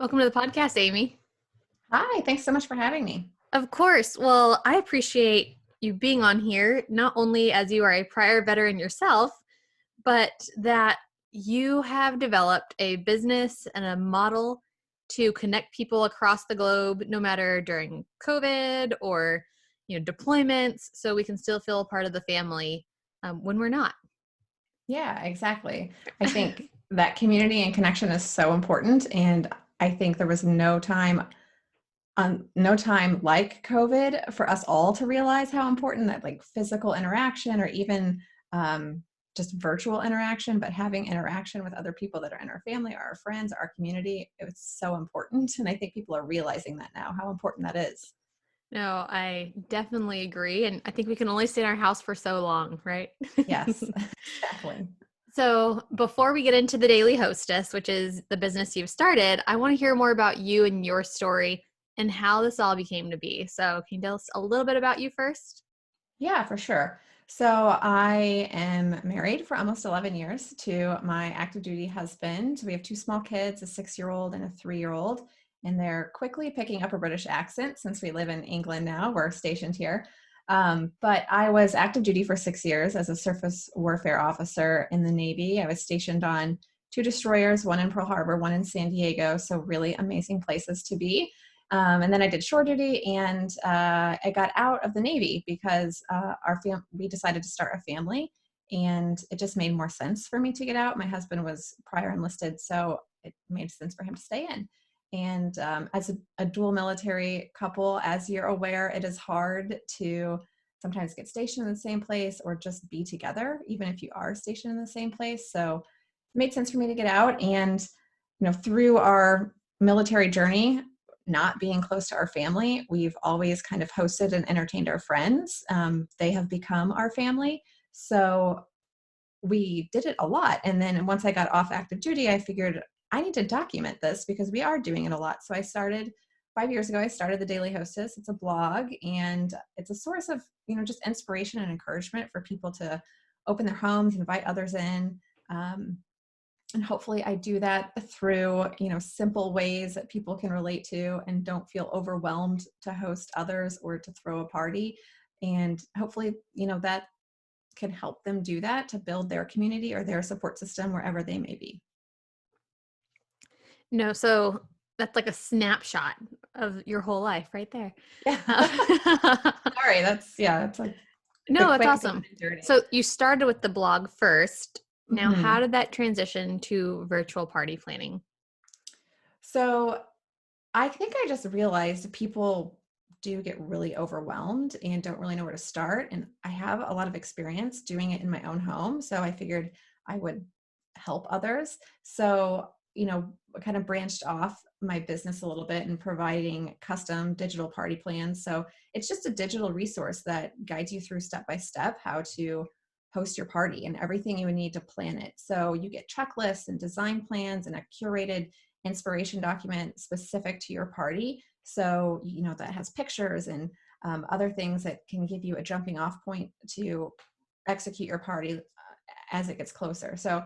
Welcome to the podcast, Amy. Hi, thanks so much for having me. Of course. Well, I appreciate you being on here, not only as you are a prior veteran yourself, but that you have developed a business and a model to connect people across the globe, no matter during COVID or deployments, so we can still feel a part of the family when we're not. Yeah, exactly. I think that community and connection is so important. And I think there was no time like COVID for us all to realize how important that like physical interaction or even um, just virtual interaction, but having interaction with other people that are in our family or our friends, our community, it was so important. And I think people are realizing that now, how important that is. No, I definitely agree. And I think we can only stay in our house for so long, right? Yes, exactly. So, before we get into the Daily Hostess, which is the business you've started, I want to hear more about you and your story and how this all became to be. So, can you tell us a little bit about you first? Yeah, for sure. So I am married for almost 11 years to my active duty husband. We have two small kids, a 6-year-old and a 3-year-old, and they're quickly picking up a British accent since we live in England now. We're stationed here. But I was active duty for 6 years as a surface warfare officer in the Navy. I was stationed on two destroyers, one in Pearl Harbor, one in San Diego. So really amazing places to be. And then I did shore duty, and I got out of the Navy because we decided to start a family, and it just made more sense for me to get out. My husband was prior enlisted, so it made sense for him to stay in. And as a dual military couple, as you're aware, it is hard to sometimes get stationed in the same place or just be together, even if you are stationed in the same place. So it made sense for me to get out. And through our military journey, not being close to our family, we've always kind of hosted and entertained our friends. They have become our family. So we did it a lot. And then once I got off active duty, I figured I need to document this because we are doing it a lot. So I started 5 years ago, I started the Daily Hostess. It's a blog, and it's a source of, just inspiration and encouragement for people to open their homes, invite others in. And hopefully I do that through simple ways that people can relate to and don't feel overwhelmed to host others or to throw a party. And hopefully that can help them do that to build their community or their support system wherever they may be. No, so that's like a snapshot of your whole life right there. Yeah. Uh, Sorry, that's a no, it's quick awesome. journey. So, you started with the blog first. Now, how Mhm. did that transition to virtual party planning? So I think I just realized people do get really overwhelmed and don't really know where to start. And I have a lot of experience doing it in my own home. So I figured I would help others. So, I kind of branched off my business a little bit and providing custom digital party plans. So it's just a digital resource that guides you through step by step how to host your party and everything you would need to plan it. So you get checklists and design plans and a curated inspiration document specific to your party. So, that has pictures and other things that can give you a jumping off point to execute your party as it gets closer. So,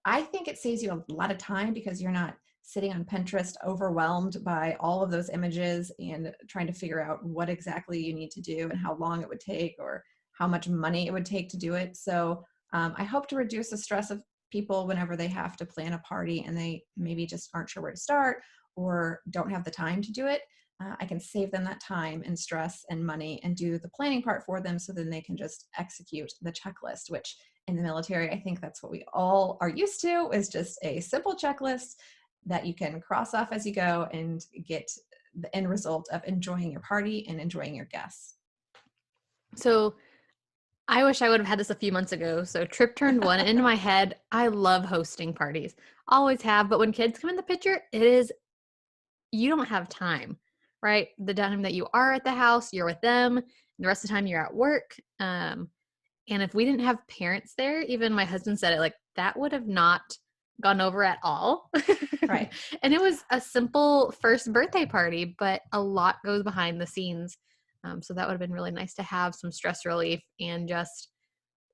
I think it saves you a lot of time because you're not sitting on Pinterest overwhelmed by all of those images and trying to figure out what exactly you need to do and how long it would take or how much money it would take to do it. So, I hope to reduce the stress of people whenever they have to plan a party and they maybe just aren't sure where to start or don't have the time to do it. I can save them that time and stress and money and do the planning part for them so then they can just execute the checklist, which in the military, I think that's what we all are used to, is just a simple checklist that you can cross off as you go and get the end result of enjoying your party and enjoying your guests. So, I wish I would have had this a few months ago. So, trip turned one into my head. I love hosting parties, always have. But when kids come in the picture, you don't have time, right? The time that you are at the house, you're with them. The rest of the time, you're at work. And if we didn't have parents there, even my husband said it, like, that would have not gone over at all. Right. And it was a simple first birthday party, but a lot goes behind the scenes. So that would have been really nice to have some stress relief and just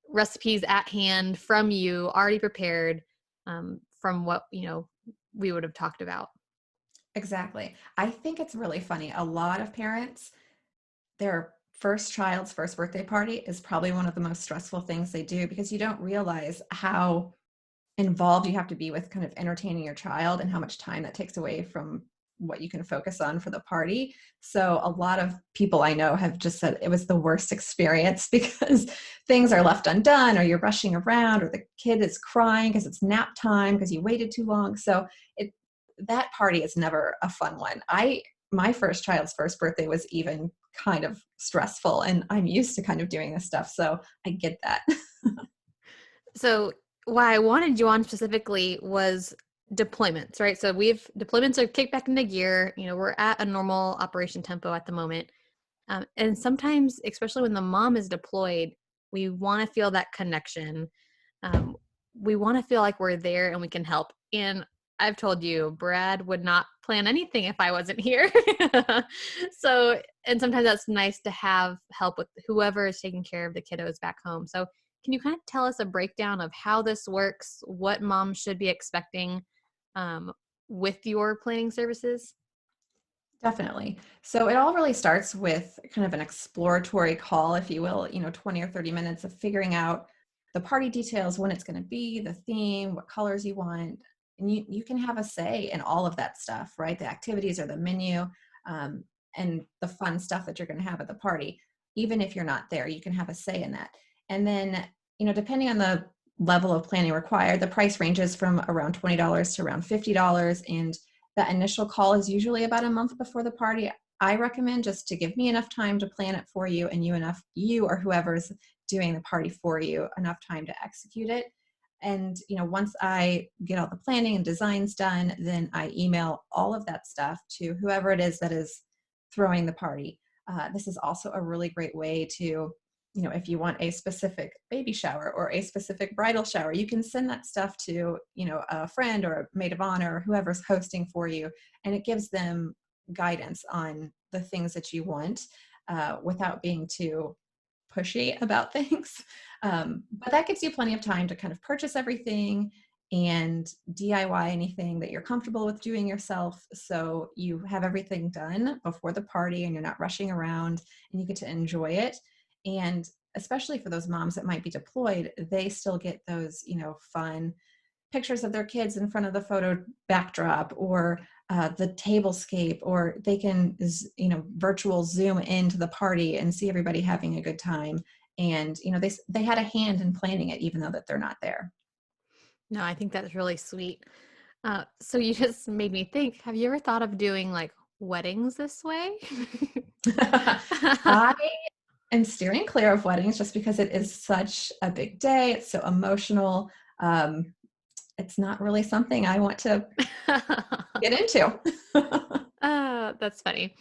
recipes at hand from you, already prepared, from what we would have talked about. Exactly. I think it's really funny. A lot of parents, their first child's first birthday party is probably one of the most stressful things they do because you don't realize how involved you have to be with kind of entertaining your child and how much time that takes away from what you can focus on for the party. So a lot of people I know have just said it was the worst experience because things are left undone, or you're rushing around, or the kid is crying because it's nap time because you waited too long. So it that party is never a fun one. I My first child's first birthday was even kind of stressful, and I'm used to kind of doing this stuff, so I get that. So why I wanted you on specifically was deployments, right? So we've deployments are kicked back into gear. We're at a normal operation tempo at the moment. And sometimes, especially when the mom is deployed, we want to feel that connection. Um, we want to feel like we're there and we can help. And I've told you, Brad would not plan anything if I wasn't here. So, and sometimes that's nice to have help with whoever is taking care of the kiddos back home. So, can you kind of tell us a breakdown of how this works, what moms should be expecting um, with your planning services? Definitely. So it all really starts with kind of an exploratory call, if you will, 20 or 30 minutes of figuring out the party details, when it's going to be, the theme, what colors you want. And you can have a say in all of that stuff, right? The activities or the menu, um, and the fun stuff that you're going to have at the party. Even if you're not there, you can have a say in that. And then, depending on the level of planning required, the price ranges from around $20 to around $50. And that initial call is usually about a month before the party. I recommend just to give me enough time to plan it for you, and you or whoever's doing the party for you enough time to execute it. And once I get all the planning and designs done, then I email all of that stuff to whoever it is that is throwing the party. This is also a really great way to, if you want a specific baby shower or a specific bridal shower, you can send that stuff to, a friend or a maid of honor or whoever's hosting for you. And it gives them guidance on the things that you want, without being too pushy about things. But that gives you plenty of time to kind of purchase everything and DIY anything that you're comfortable with doing yourself. So you have everything done before the party and you're not rushing around, and you get to enjoy it. And especially for those moms that might be deployed, they still get those, fun pictures of their kids in front of the photo backdrop, or the tablescape, or they can, virtual zoom into the party and see everybody having a good time. And, they had a hand in planning it, even though that they're not there. No, I think that's really sweet. So you just made me think, have you ever thought of doing like weddings this way? I am steering clear of weddings just because it is such a big day. It's so emotional. It's not really something I want to get into. That's funny.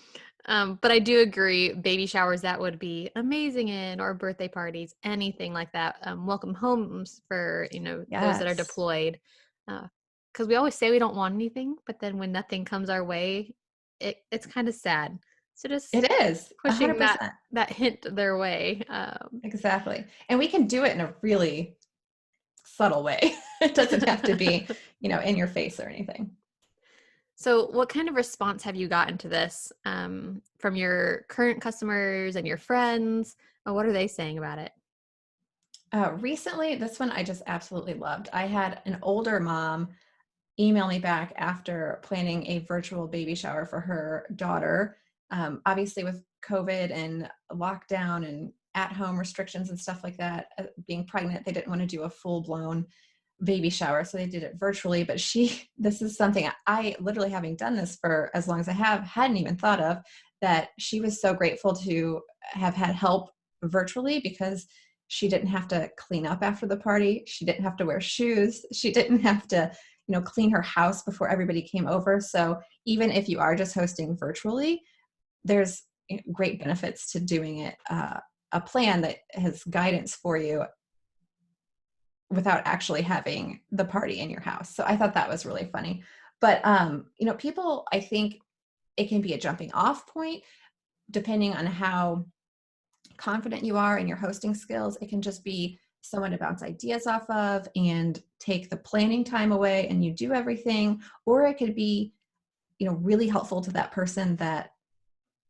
But I do agree, baby showers that would be amazing in, or birthday parties, anything like that. Welcome homes for, those that are Yes, deployed. Because we always say we don't want anything, but then when nothing comes our way, it's kind of sad. So just it is pushing that 100%. that hint their way. Exactly. And we can do it in a really subtle way. It doesn't have to be, in your face or anything. So, what kind of response have you gotten to this from your current customers and your friends? What are they saying about it? Recently, this one I just absolutely loved. I had an older mom email me back after planning a virtual baby shower for her daughter. Obviously, with COVID and lockdown and at home restrictions and stuff like that, being pregnant, they didn't want to do a full blown baby shower. So they did it virtually. But this is something I literally, having done this for as long as I have, hadn't even thought of, that she was so grateful to have had help virtually because she didn't have to clean up after the party. She didn't have to wear shoes. She didn't have to, clean her house before everybody came over. So even if you are just hosting virtually, there's great benefits to doing it, a plan that has guidance for you without actually having the party in your house. So I thought that was really funny. But people, I think it can be a jumping off point depending on how confident you are in your hosting skills. It can just be someone to bounce ideas off of and take the planning time away and you do everything. Or it could be, really helpful to that person that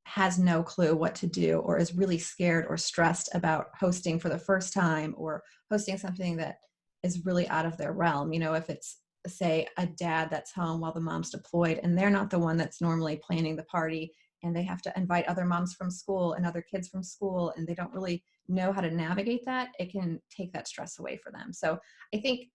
has no clue what to do or is really scared or stressed about hosting for the first time or hosting something that is really out of their realm. If it's, say, a dad that's home while the mom's deployed and they're not the one that's normally planning the party, and they have to invite other moms from school and other kids from school, and they don't really know how to navigate that, it can take that stress away for them. So I think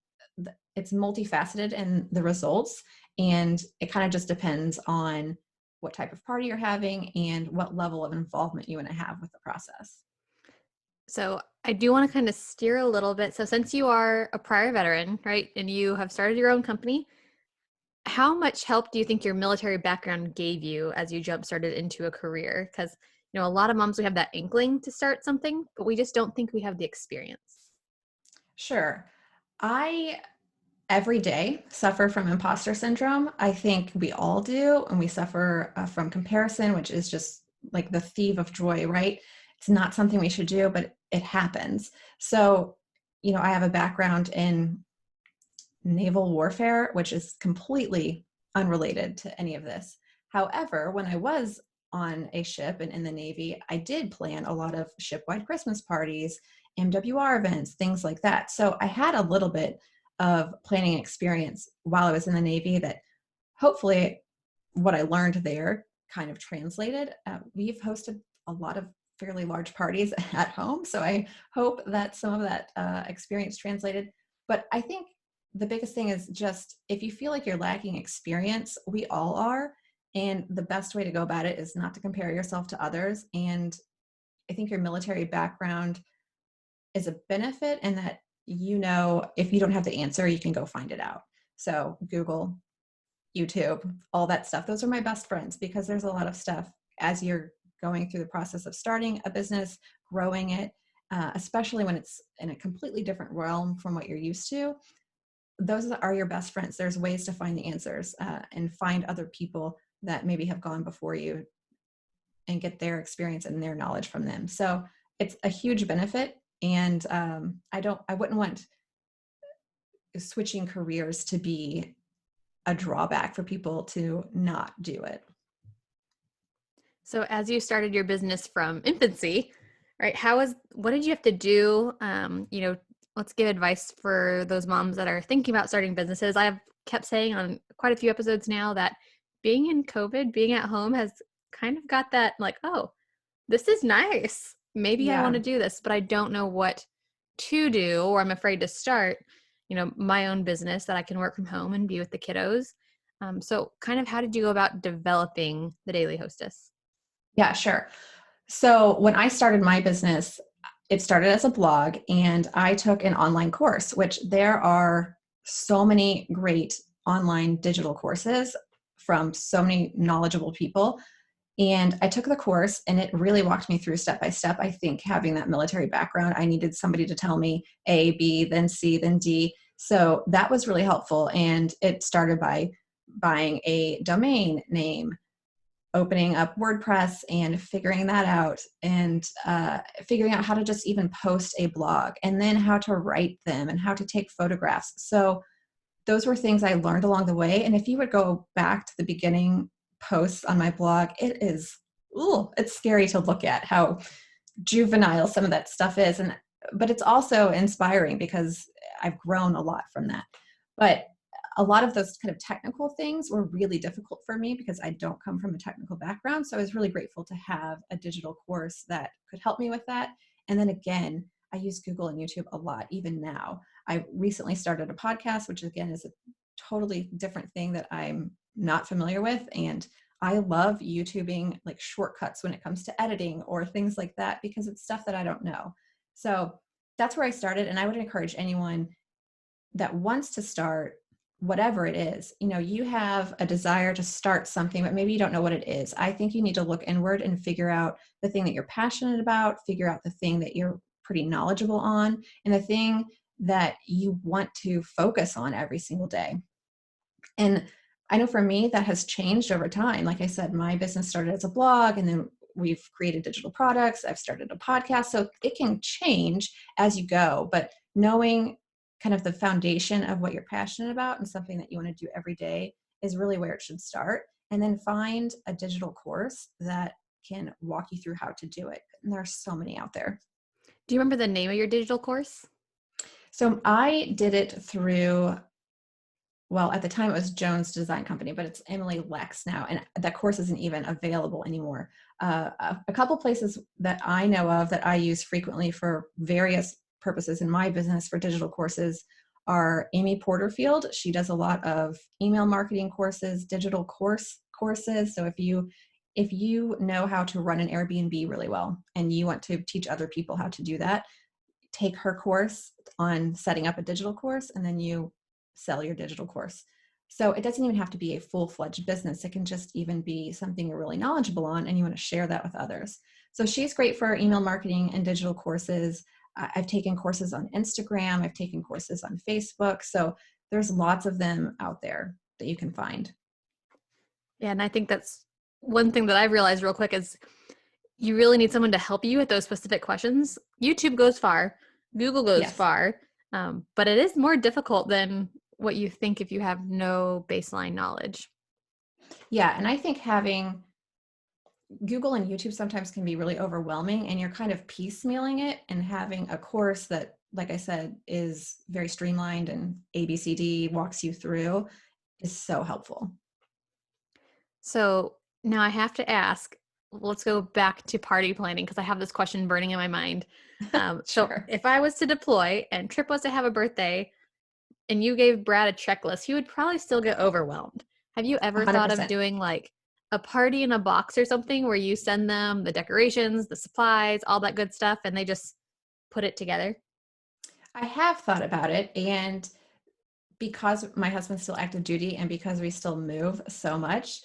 it's multifaceted in the results, and it kind of just depends on what type of party you're having and what level of involvement you want to have with the process. So I do want to kind of steer a little bit. So since you are a prior veteran, right, and you have started your own company, how much help do you think your military background gave you as you jump started into a career? Because a lot of moms, we have that inkling to start something, but we just don't think we have the experience. Sure. I every day suffer from imposter syndrome. I think we all do, and we suffer from comparison, which is just like the thief of joy, right? It's not something we should do, but it happens. So, I have a background in naval warfare, which is completely unrelated to any of this. However, when I was on a ship and in the Navy, I did plan a lot of shipwide Christmas parties, MWR events, things like that. So I had a little bit of planning experience while I was in the Navy that hopefully what I learned there kind of translated. We've hosted a lot of fairly large parties at home. So I hope that some of that experience translated. But I think the biggest thing is just if you feel like you're lacking experience, we all are. And the best way to go about it is not to compare yourself to others. And I think your military background is a benefit in that, if you don't have the answer, you can go find it out. So Google, YouTube, all that stuff. Those are my best friends because there's a lot of stuff as you're going through the process of starting a business, growing it, especially when it's in a completely different realm from what you're used to. Those are your best friends. There's ways to find the answers and find other people that maybe have gone before you and get their experience and their knowledge from them. So it's a huge benefit. And I wouldn't want switching careers to be a drawback for people to not do it. So as you started your business from infancy, right, what did you have to do? Let's give advice for those moms that are thinking about starting businesses. I've kept saying on quite a few episodes now that being in COVID, being at home has kind of got that like, oh, this is nice. Maybe I want Yeah. to do this, but I don't know what to do, or I'm afraid to start, my own business that I can work from home and be with the kiddos. So kind of how did you go about developing the Daily Hostess? Yeah, sure. So when I started my business, it started as a blog and I took an online course, which there are so many great online digital courses from so many knowledgeable people. And I took the course and it really walked me through step by step. I think having that military background, I needed somebody to tell me A, B, then C, then D. So that was really helpful. And it started by buying a domain name, opening up WordPress and figuring that out, and figuring out how to just even post a blog and then how to write them and how to take photographs. So those were things I learned along the way. And if you would go back to the beginning posts on my blog, it's scary to look at how juvenile some of that stuff is. But it's also inspiring because I've grown a lot from that. But a lot of those kind of technical things were really difficult for me because I don't come from a technical background. So I was really grateful to have a digital course that could help me with that. And then again, I use Google and YouTube a lot, even now. I recently started a podcast, which again is a totally different thing that I'm not familiar with. And I love YouTubing like shortcuts when it comes to editing or things like that because it's stuff that I don't know. So that's where I started. And I would encourage anyone that wants to start whatever it is. You have a desire to start something, but maybe you don't know what it is. I think you need to look inward and figure out the thing that you're passionate about, figure out the thing that you're pretty knowledgeable on, and the thing that you want to focus on every single day. And I know for me, that has changed over time. Like I said, my business started as a blog and then we've created digital products. I've started a podcast. So it can change as you go, but knowing kind of the foundation of what you're passionate about and something that you want to do every day is really where it should start. and then find a digital course that can walk you through how to do it. And there are so many out there. Do you remember the name of your digital course? So I did it through, well, at the time it was Jones Design Company, but it's Emily Lex now, and that course isn't even available anymore. A couple places that I know of that I use frequently for various purposes in my business for digital courses are Amy Porterfield. She does a lot of email marketing courses, digital courses. So if you know how to run an Airbnb really well and you want to teach other people how to do that, take her course on setting up a digital course, and then you sell your digital course. So it doesn't even have to be a full-fledged business. It can just even be something you're really knowledgeable on and you want to share that with others. So she's great for email marketing and digital courses. I've taken courses on Instagram. I've taken courses on Facebook. So there's lots of them out there that you can find. Yeah, and I think that's one thing that I've realized real quick is you really need someone to help you with those specific questions. YouTube goes far, Google goes Yes. far, but it is more difficult than what you think if you have no baseline knowledge. Yeah. And I think having Google and YouTube sometimes can be really overwhelming, and you're kind of piecemealing it, and having a course that, like I said, is very streamlined and ABCD walks you through is so helpful. So now I have to ask, let's go back to party planning because I have this question burning in my mind. So Sure. if I was to deploy and Trip was to have a birthday and you gave Brad a checklist, he would probably still get overwhelmed. Have you ever thought of 100%. doing like a party in a box or something where you send them the decorations, the supplies, all that good stuff, and they just put it together? I have thought about it. And because my husband's still active duty and because we still move so much,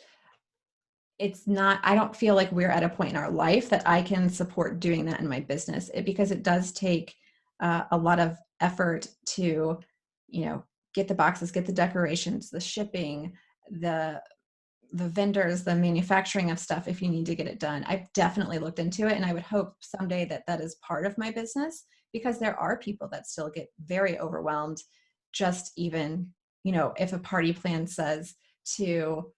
it's not, I don't feel like we're at a point in our life that I can support doing that in my business, because it does take a lot of effort to, you know, get the boxes, get the decorations, the shipping, the the vendors, the manufacturing of stuff if you need to get it done. I've definitely looked into it, and I would hope someday that that is part of my business, because there are people that still get very overwhelmed. Just even, if a party plan says to,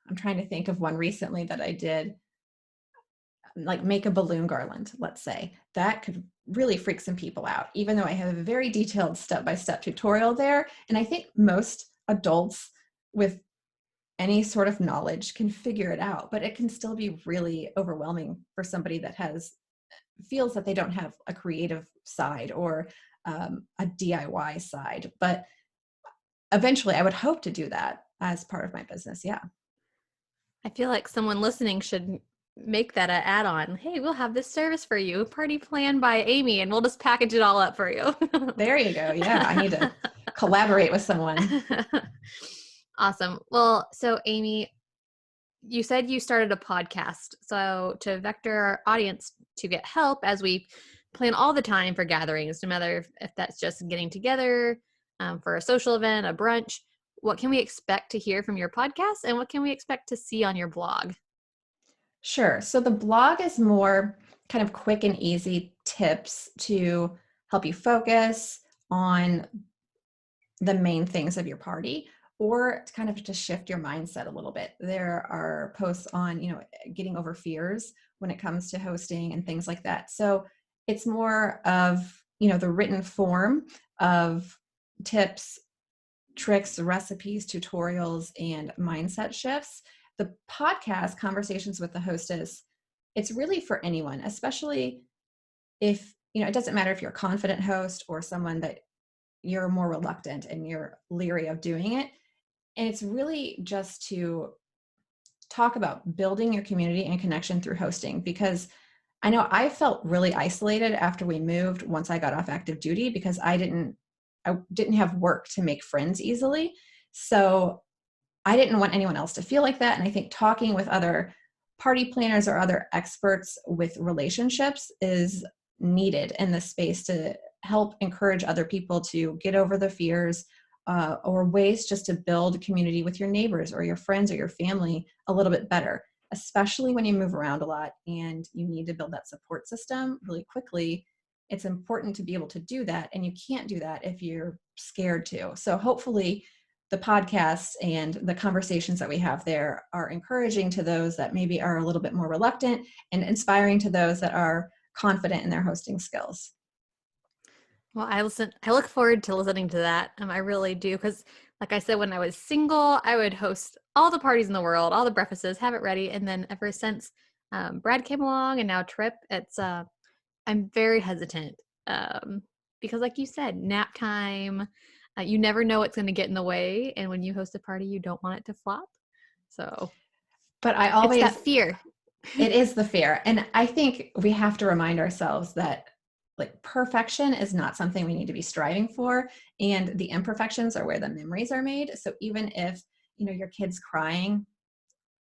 I'm trying to think of one recently that I did, like make a balloon garland, let's say, that could really freak some people out, even though I have a very detailed step-by-step tutorial there. And I think most adults with any sort of knowledge can figure it out, but it can still be really overwhelming for somebody that feels that they don't have a creative side or a DIY side. But eventually I would hope to do that as part of my business. Yeah. I feel like someone listening should make that an add-on. Hey, we'll have this service for you, party plan by Amy, and we'll just package it all up for you. There you go. Yeah. I need to collaborate with someone. Awesome. Well, so Amy, you said you started a podcast. So to vector our audience to get help as we plan all the time for gatherings, no matter if that's just getting together for a social event, a brunch, what can we expect to hear from your podcast and what can we expect to see on your blog? Sure. So the blog is more kind of quick and easy tips to help you focus on the main things of your party, or to kind of to shift your mindset a little bit. There are posts on, getting over fears when it comes to hosting and things like that. So it's more of, the written form of tips, tricks, recipes, tutorials, and mindset shifts. The podcast, Conversations with the Hostess, it's really for anyone, especially if, it doesn't matter if you're a confident host or someone that you're more reluctant and you're leery of doing it. And it's really just to talk about building your community and connection through hosting, because I know I felt really isolated after we moved once I got off active duty, because I didn't have work to make friends easily. So I didn't want anyone else to feel like that. And I think talking with other party planners or other experts with relationships is needed in this space to help encourage other people to get over the fears, or ways just to build community with your neighbors or your friends or your family a little bit better, especially when you move around a lot and you need to build that support system really quickly. It's important to be able to do that. And you can't do that if you're scared to. So hopefully the podcasts and the conversations that we have there are encouraging to those that maybe are a little bit more reluctant and inspiring to those that are confident in their hosting skills. Well, I look forward to listening to that. I really do. Because, like I said, when I was single, I would host all the parties in the world, all the breakfasts, have it ready. And then ever since Brad came along and now Trip, I'm very hesitant. Um, because, like you said, nap time, you never know what's going to get in the way. And when you host a party, you don't want it to flop. So But I it's always, that fear. it is the fear. And I think we have to remind ourselves that like perfection is not something we need to be striving for. And the imperfections are where the memories are made. So even if, your kid's crying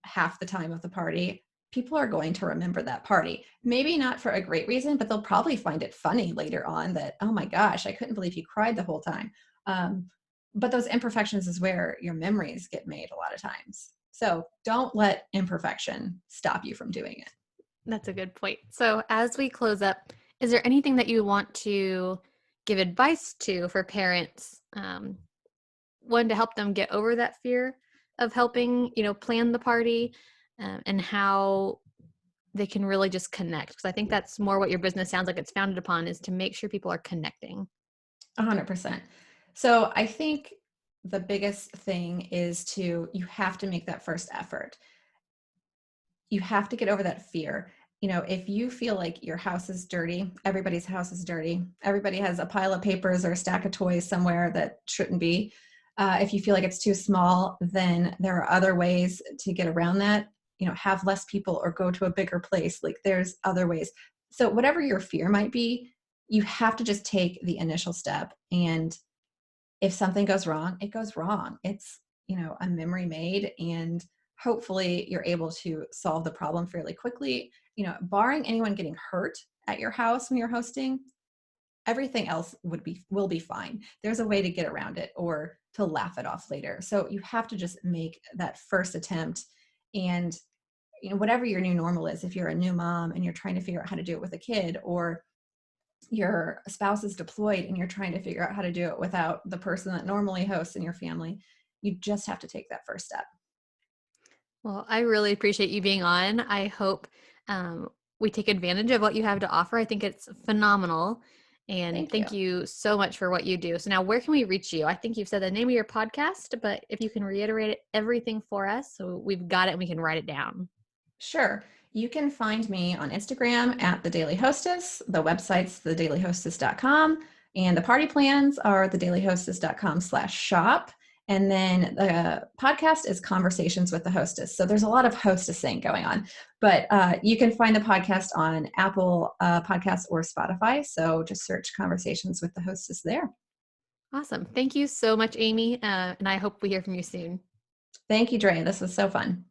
half the time of the party, people are going to remember that party. Maybe not for a great reason, but they'll probably find it funny later on that, oh my gosh, I couldn't believe you cried the whole time. Um, but those imperfections is where your memories get made a lot of times. So don't let imperfection stop you from doing it. That's a good point. So, as we close up, is there anything that you want to give advice to for parents? One, to help them get over that fear of helping, plan the party, and how they can really just connect. Because I think that's more what your business sounds like it's founded upon, is to make sure people are connecting. 100%. So I think the biggest thing is you have to make that first effort. You have to get over that fear. If you feel like your house is dirty, everybody's house is dirty, everybody has a pile of papers or a stack of toys somewhere that shouldn't be. If you feel like it's too small, then there are other ways to get around that. Have less people or go to a bigger place. Like there's other ways. So whatever your fear might be, you have to just take the initial step. And if something goes wrong, it goes wrong. It's, a memory made, and hopefully you're able to solve the problem fairly quickly. Barring anyone getting hurt at your house when you're hosting, everything else will be fine. There's a way to get around it or to laugh it off later. So you have to just make that first attempt. And whatever your new normal is, if you're a new mom and you're trying to figure out how to do it with a kid, or your spouse is deployed and you're trying to figure out how to do it without the person that normally hosts in your family, you just have to take that first step. Well, I really appreciate you being on. I hope we take advantage of what you have to offer. I think it's phenomenal. And Thank you. thank you so much for what you do. So now where can we reach you? I think you've said the name of your podcast, but if you can reiterate everything for us so we've got it and we can write it down. Sure. You can find me on Instagram at the Daily Hostess. The website's thedailyhostess.com, and the party plans are thedailyhostess.com/shop. And then the podcast is Conversations with the Hostess. So there's a lot of hostessing going on, but you can find the podcast on Apple Podcasts or Spotify. So just search Conversations with the Hostess there. Awesome. Thank you so much, Amy. And I hope we hear from you soon. Thank you, Dre. This was so fun.